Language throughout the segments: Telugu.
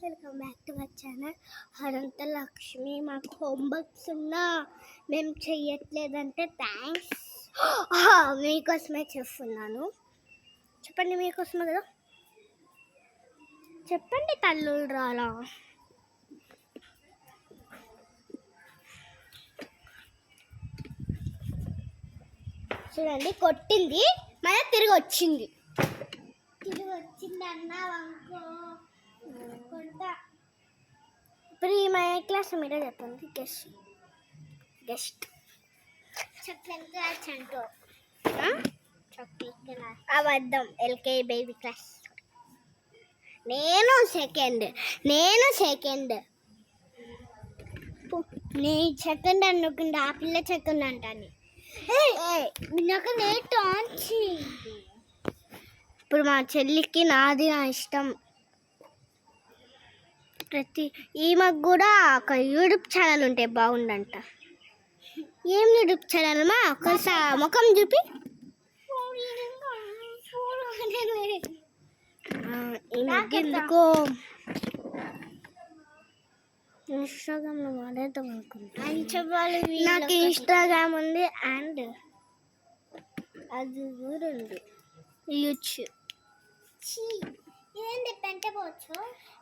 Welcome back to my channel Anantha Lakshmi. మాకు హోంవర్క్స్ ఉన్నా మేము చెయ్యట్లేదంటే థ్యాంక్స్. మీకోసమే చేస్తున్నాను. చెప్పండి, మీకోసమే కదా. చెప్పండి తల్లులు రాలా. చూడండి, కొట్టింది మళ్ళీ తిరిగి వచ్చింది అన్నావనుకో కొడతా. ఇప్పుడు ఈ మా క్లాస్ మీరే చెప్పండి. గెస్ట్ చాక్లెట్ క్లాస్ అంటూ చాక్లెట్ క్లాస్ అబద్ధం. LK baby class. నేను సెకండ్ నీ సెకండ్ అనుకుంటా. ఆ పిల్ల సెకండ్ అంటాను. నాకు నెట్ ఆన్ చేయండి. ఇప్పుడు మా చెల్లికి నాది నా ఇష్టం. ఈమెకు కూడా ఒక యూట్యూబ్ ఛానల్ ఉంటే బాగుండంట. ఏం యూట్యూబ్ ఛానల్ మా ఒకసారి ముఖం చూపి. ఎందుకో ఇన్స్టాగ్రామ్లో వాడేద్దాం అనుకుంటా. నాకు ఇన్స్టాగ్రామ్ ఉంది అండ్ అది కూడా ఉంది యూట్యూబ్. ఇదేంటి పెంటపోవచ్చు.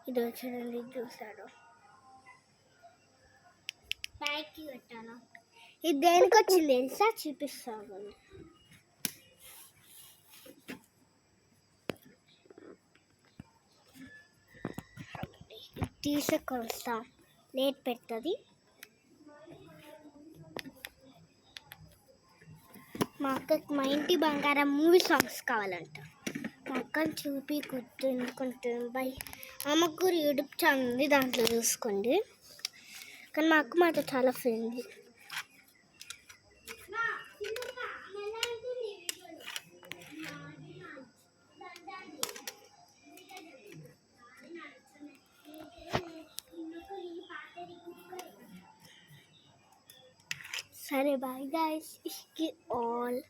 ఇది వచ్చాడండి, చూస్తాడు. బ్యాగ్కి పెట్టాను. ఇది దేనికి వచ్చింది తెలుసా? చూపిస్తాను. తీసుకొస్తా. లేట్ పెడుతుంది. మా అక్కకి మా ఇంటి బంగారం మూవీ సాంగ్స్ కావాలంట. మా అక్కని చూపి కొట్టుకుంటుంది. బై అమ్మకు కూడా యూట్యూబ్ ఛానల్ ఉంది, దాంట్లో చూసుకోండి. కానీ మా అక్క మాతో చాలా ఫ్రెండ్లీ. సరే బాయ్ గైస్. ఆల్